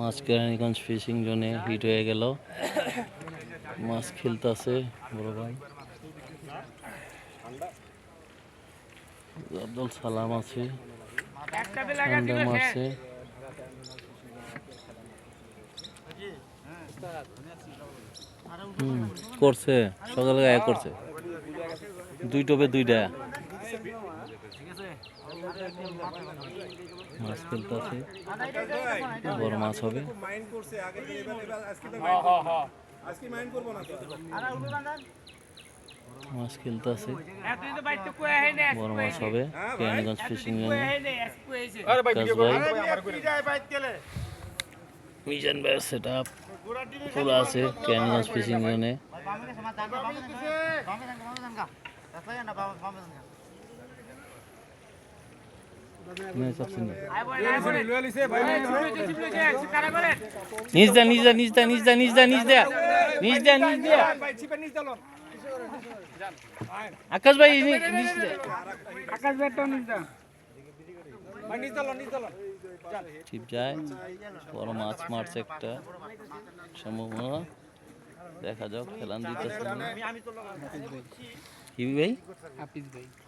মাছ Keraniganj fishing জোনে hit হয়ে গেল। মাছ খেলতেছে বড় ভাই আব্দুল সালাম আছে, ঠান্ডা মারছে। করছে সকালে গায়ে করছে, দুই টোপে দুইটা মাছ খেলতেছে। বড় মাছ হবে। মাছ খেলতেছে, বড় মাছ হবে। কেরানীগঞ্জ ফিশিং জোনে মিজান ভাইয়ের সেট আপ খোলা আছে কেরানীগঞ্জ ফিশিং জোনে। আকাশ ভাই ঠিক যায়। বড় মাছ মারছে একটা, সম্ভাবনা দেখা যাক। খেলান দিতেছে ভাই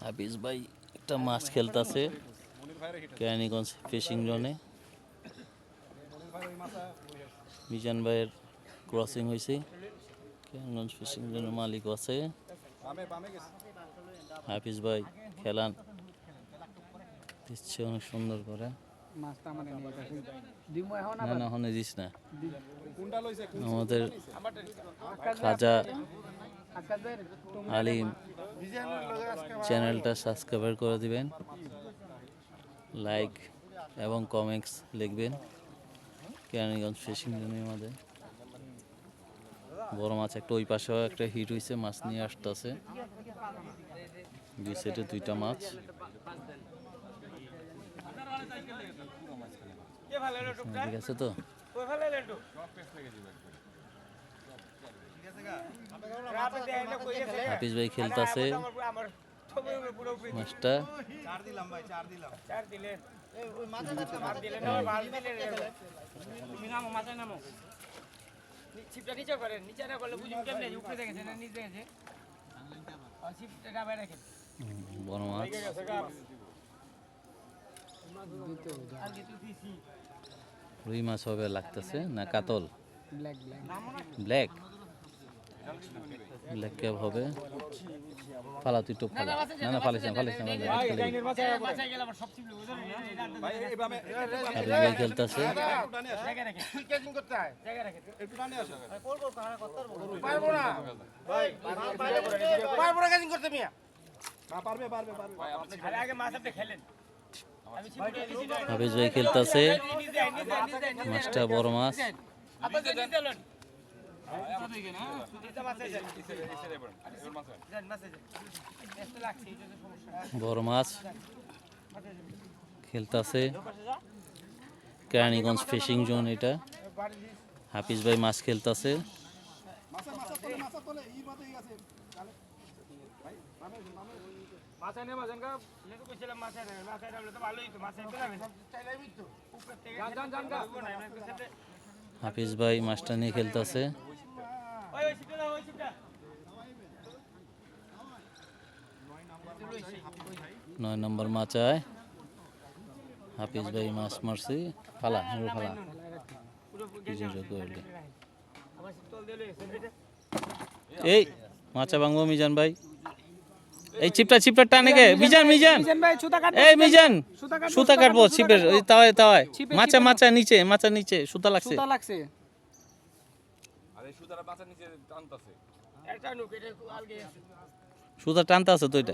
হাফিজ ভাই একটা মাছ খেলতেছে কেরানীগঞ্জ ফিশিং জোনে। মিজান ভাইয়ের ক্রসিং হয়েছে, কেরানীগঞ্জ ফিশিং জোনের মালিক আছে। হাফিজ ভাই খেলান দিচ্ছে অনেক সুন্দর করে। না দিস না, আমাদের খাজা আলিম চ্যানেলটা সাবস্ক্রাইব করে দিবেন, লাইক এবং কমেন্টস লিখবেন। কেরানীগঞ্জ ফিশিং জোনের মধ্যে বড় মাছ একটা, ওই পাশেও একটা হিট হয়েছে, মাছ নিয়ে আসতেছে। দুই সাইডে দুইটা মাছ। ঠিক আছে তো, হাফিজ ভাই খেলতেছে মাছটা। বড় মাছ রুই মাছ হবে লাগতেছে না, কাতল ব্ল্যাক ব্ল্যাক ক্যাপ হবে। ফালা তুই টোপ ফালা, না ফালিস না খেলতেছে। হাফিজ ভাই খেলতেছে মাছটা, বড় মাছ। বড় মাছ খেলতেছে কেরানীগঞ্জ ফিশিং জোন এটা। হাফিজ ভাই মাছ খেলতেছে। হাফিজ ভাই মাছটা নিয়ে খেলতেছে। 9 নম্বর মাচায় হাফিজ ভাই মাছ মারছে। ফালা ফালা এই মাছা ভাঙবো মিজান ভাই। এই চিপটা টানে গে মিজান এই মিজান সুতা কাটবো ছিপের, ওই তাওয়ায় মাছা নিচে সুতা লাগছে। সুতা টানতে আছে তো, এটা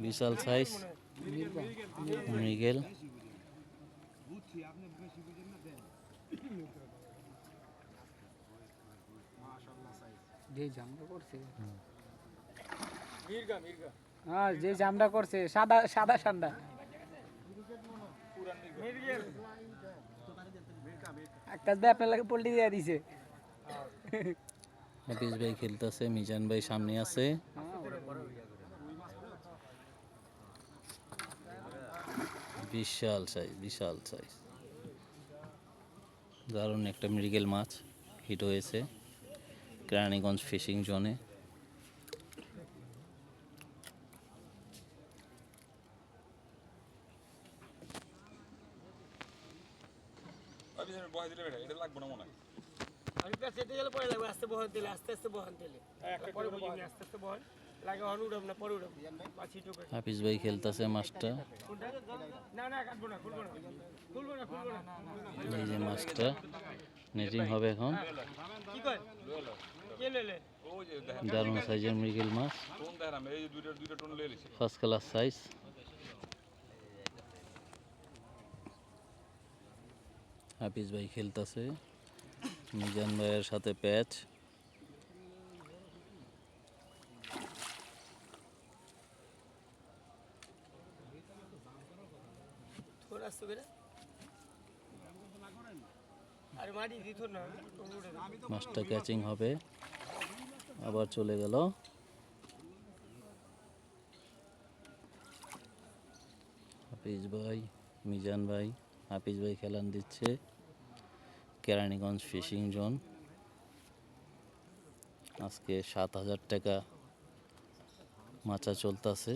বিশাল সাইজ মৃগেল। যে জামটা করছে সাদা সান্ডা, একটা আপনার লাগে পোল্ট্রি দিয়ে দিছে। হাফিজ ভাই খেলতেছে, মিজান ভাই সামনে আছে। বিশাল সাইজ, বিশাল সাইজ। দারুণ একটা মৃগেল মাছ হিট হয়েছে কেরানীগঞ্জ ফিশিং জোনে। আমি প্যাচ যেতে গেলে পরে লাগবে আস্তে বহন দিলে আস্তে আস্তে বহন দিলে পরে বুঝিনি আস্তে আস্তে বহন লাগে হন উড়াম না পরে উড়াম মাছি ঢুকে হাফিজ ভাই খেলতেছে মাছটা। কোনটা না না কাটবো না খুলবো না খুলবো না খুলবো না এই যে মাছটা নেটিং হবে এখন। কি কয় কে লইলে দারুণ সাইজের মৃগেল মাছ, ফার্স্ট ক্লাস সাইজ। হাফিজ ভাই খেলতেছে মিজান ভাইয়ের সাথে প্যাচ। থোড়া আসতে করে আরে মাটি দিত না মাছটা ক্যাচিং হবে, আবার চলে গেল। হাফিজ ভাই, মিজান ভাই, হাফিজ ভাই খেলান দিচ্ছে কেরানীগঞ্জ ফিশিং জোন। আজকে 7,000 টাকা মাচা চলতেছে,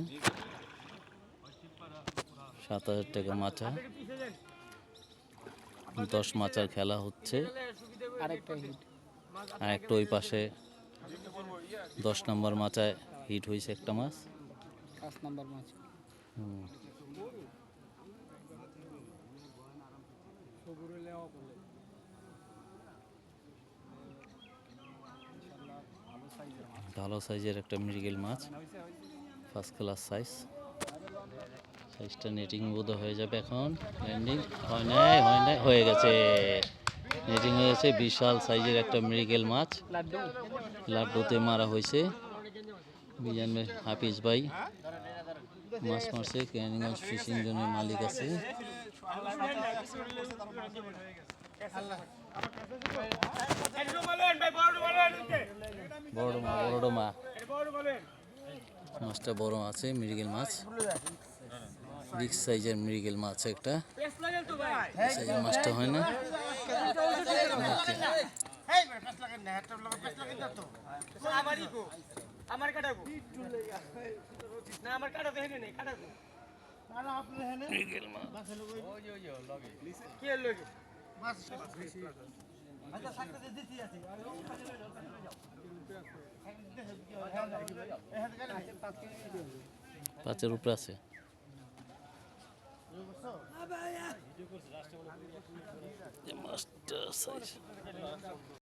7,000 টাকা মাচা। 10 মাচার খেলা হচ্ছে। আরেকটা হিট। আর একটা ওই পাশে 10 নম্বর মাচায় হিট হয়েছে একটা মাছ। 5 নাম্বার মাছ। হুম। ভালো সাইজের একটা মৃগেল মাছ, ফার্স্ট ক্লাস সাইজ। সাইজটা নেটিং বোধ হয়ে যাবে এখন। ল্যান্ডিং হয় নাই, হয় নাই, হয়ে গেছে। নেটিং হয়েছে, বিশাল সাইজের একটা মৃগেল মাছ লাড্ডু। লাড্ডুতে মারা হয়েছে। মিজান ভাই, হাফিজ ভাই মাছ মারছে। কেরানীগঞ্জ ফিশিং জোনের মালিক আছে। বড় মা, বড় মা, মাছটা বড় আছে। মৃগেল মাছ, বিগ সাইজের মৃগেল মাছ একটা। সাইজের মাছটা হয় না। আমার কাটাবো না আমার কাটাতে হেনে নেই কাটাবো মৃগেল মাছ, কি এর লগে পাঁচের উপরে আছে। মাছটা সাইজ